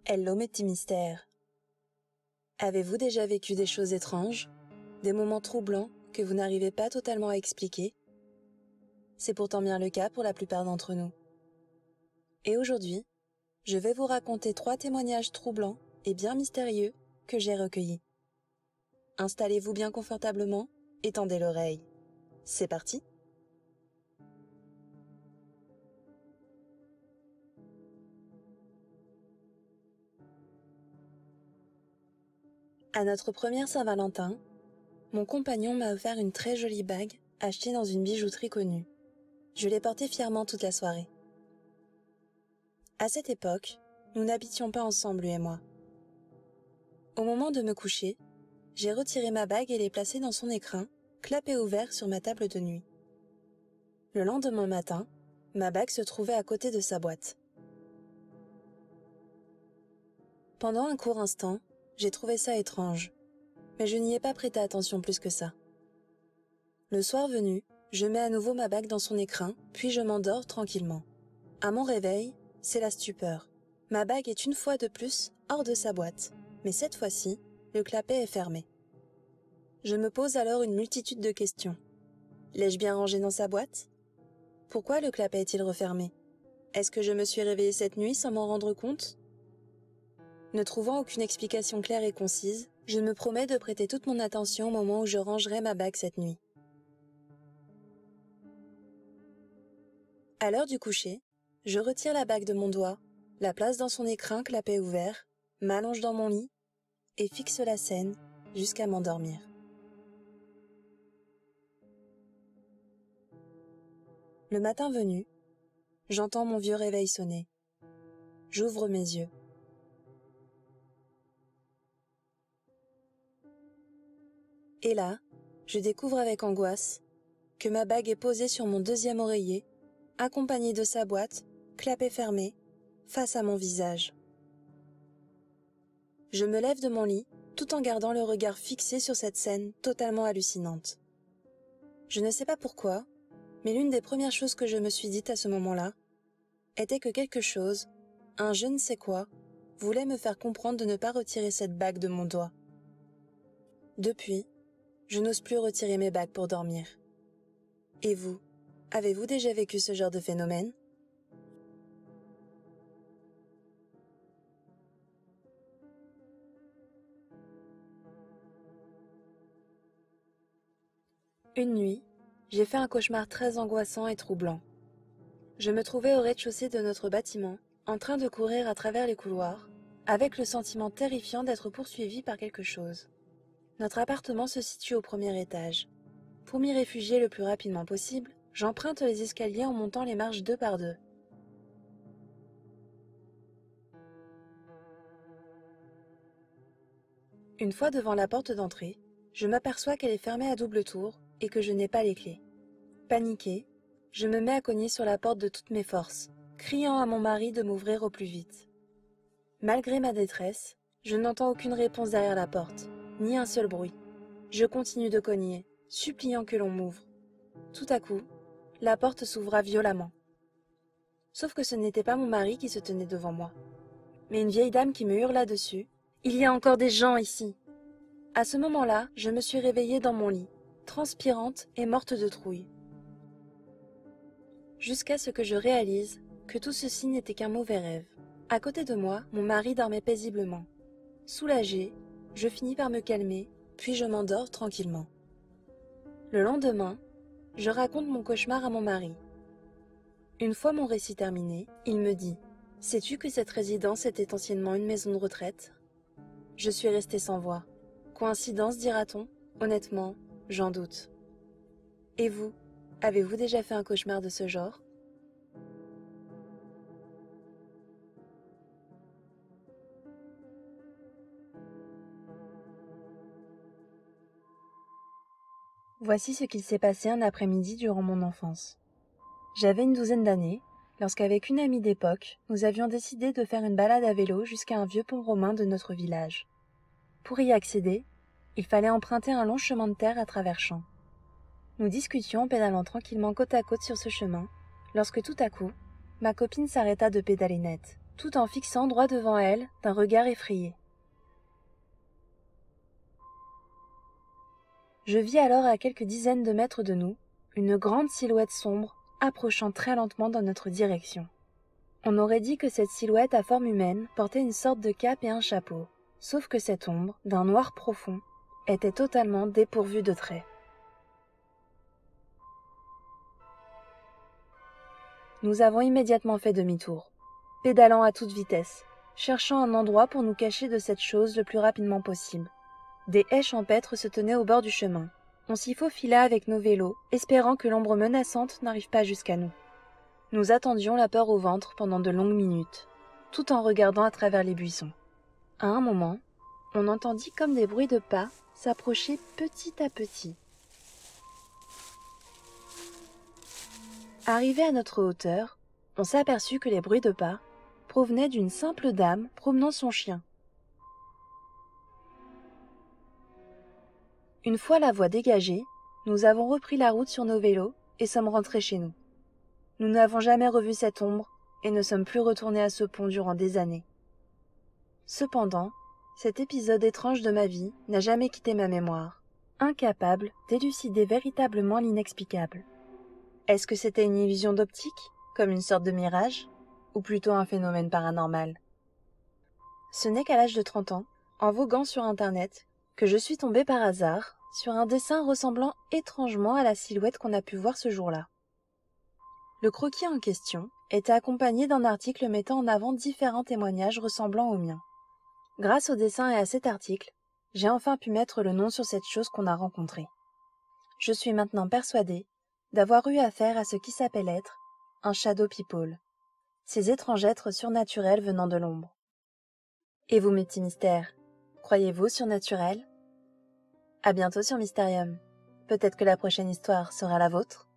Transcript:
Hello mes petits mystères. Avez-vous déjà vécu des choses étranges, des moments troublants que vous n'arrivez pas totalement à expliquer? C'est pourtant bien le cas pour la plupart d'entre nous. Et aujourd'hui, je vais vous raconter 3 témoignages troublants et bien mystérieux que j'ai recueillis. Installez-vous bien confortablement et tendez l'oreille. C'est parti! À notre première Saint-Valentin, mon compagnon m'a offert une très jolie bague achetée dans une bijouterie connue. Je l'ai portée fièrement toute la soirée. À cette époque, nous n'habitions pas ensemble, lui et moi. Au moment de me coucher, j'ai retiré ma bague et l'ai placée dans son écrin, clapet ouvert sur ma table de nuit. Le lendemain matin, ma bague se trouvait à côté de sa boîte. Pendant un court instant, j'ai trouvé ça étrange, mais je n'y ai pas prêté attention plus que ça. Le soir venu, je mets à nouveau ma bague dans son écrin, puis je m'endors tranquillement. À mon réveil, c'est la stupeur. Ma bague est une fois de plus hors de sa boîte, mais cette fois-ci, le clapet est fermé. Je me pose alors une multitude de questions. L'ai-je bien rangé dans sa boîte? Pourquoi le clapet est-il refermé? Est-ce que je me suis réveillée cette nuit sans m'en rendre compte? Ne trouvant aucune explication claire et concise, je me promets de prêter toute mon attention au moment où je rangerai ma bague cette nuit. À l'heure du coucher, je retire la bague de mon doigt, la place dans son écrin clapet ouvert, m'allonge dans mon lit et fixe la scène jusqu'à m'endormir. Le matin venu, j'entends mon vieux réveil sonner. J'ouvre mes yeux. Et là, je découvre avec angoisse que ma bague est posée sur mon deuxième oreiller, accompagnée de sa boîte, clapet fermé, face à mon visage. Je me lève de mon lit, tout en gardant le regard fixé sur cette scène totalement hallucinante. Je ne sais pas pourquoi, mais l'une des premières choses que je me suis dites à ce moment-là était que quelque chose, un je ne sais quoi, voulait me faire comprendre de ne pas retirer cette bague de mon doigt. Depuis, je n'ose plus retirer mes bagues pour dormir. Et vous, avez-vous déjà vécu ce genre de phénomène? Une nuit, j'ai fait un cauchemar très angoissant et troublant. Je me trouvais au rez-de-chaussée de notre bâtiment, en train de courir à travers les couloirs, avec le sentiment terrifiant d'être poursuivi par quelque chose. Notre appartement se situe au premier étage. Pour m'y réfugier le plus rapidement possible, j'emprunte les escaliers en montant les marches 2 par 2. Une fois devant la porte d'entrée, je m'aperçois qu'elle est fermée à double tour et que je n'ai pas les clés. Paniquée, je me mets à cogner sur la porte de toutes mes forces, criant à mon mari de m'ouvrir au plus vite. Malgré ma détresse, je n'entends aucune réponse derrière la porte, ni un seul bruit. Je continue de cogner, suppliant que l'on m'ouvre. Tout à coup, la porte s'ouvra violemment. Sauf que ce n'était pas mon mari qui se tenait devant moi, mais une vieille dame qui me hurla dessus. « Il y a encore des gens ici !» À ce moment-là, je me suis réveillée dans mon lit, transpirante et morte de trouille. Jusqu'à ce que je réalise que tout ceci n'était qu'un mauvais rêve. À côté de moi, mon mari dormait paisiblement. Soulagée, je finis par me calmer, puis je m'endors tranquillement. Le lendemain, je raconte mon cauchemar à mon mari. Une fois mon récit terminé, il me dit « Sais-tu que cette résidence était anciennement une maison de retraite ?» Je suis restée sans voix. Coïncidence, dira-t-on? Honnêtement, j'en doute. Et vous, avez-vous déjà fait un cauchemar de ce genre? Voici ce qu'il s'est passé un après-midi durant mon enfance. J'avais une douzaine d'années, lorsqu'avec une amie d'époque, nous avions décidé de faire une balade à vélo jusqu'à un vieux pont romain de notre village. Pour y accéder, il fallait emprunter un long chemin de terre à travers champs. Nous discutions en pédalant tranquillement côte à côte sur ce chemin, lorsque tout à coup, ma copine s'arrêta de pédaler net. tout en fixant droit devant elle d'un regard effrayé. Je vis alors à quelques dizaines de mètres de nous, une grande silhouette sombre approchant très lentement dans notre direction. On aurait dit que cette silhouette à forme humaine portait une sorte de cape et un chapeau, sauf que cette ombre, d'un noir profond, était totalement dépourvue de traits. Nous avons immédiatement fait demi-tour, pédalant à toute vitesse, cherchant un endroit pour nous cacher de cette chose le plus rapidement possible. Des haies champêtres se tenaient au bord du chemin. On s'y faufila avec nos vélos, espérant que l'ombre menaçante n'arrive pas jusqu'à nous. Nous attendions la peur au ventre pendant de longues minutes, tout en regardant à travers les buissons. À un moment, on entendit comme des bruits de pas s'approcher petit à petit. Arrivé à notre hauteur, on s'aperçut que les bruits de pas provenaient d'une simple dame promenant son chien. Une fois la voie dégagée, nous avons repris la route sur nos vélos et sommes rentrés chez nous. Nous n'avons jamais revu cette ombre et ne sommes plus retournés à ce pont durant des années. Cependant, cet épisode étrange de ma vie n'a jamais quitté ma mémoire, incapable d'élucider véritablement l'inexplicable. Est-ce que c'était une illusion d'optique, comme une sorte de mirage, ou plutôt un phénomène paranormal? Ce n'est qu'à l'âge de 30 ans, en voguant sur Internet, que je suis tombée par hasard sur un dessin ressemblant étrangement à la silhouette qu'on a pu voir ce jour-là. Le croquis en question était accompagné d'un article mettant en avant différents témoignages ressemblant au mien. Grâce au dessin et à cet article, j'ai enfin pu mettre le nom sur cette chose qu'on a rencontrée. Je suis maintenant persuadée d'avoir eu affaire à ce qui s'appelle être un shadow people, ces étranges êtres surnaturels venant de l'ombre. Et vous, mes petits mystères, croyez-vous surnaturel? À bientôt sur Mysterium. Peut-être que la prochaine histoire sera la vôtre.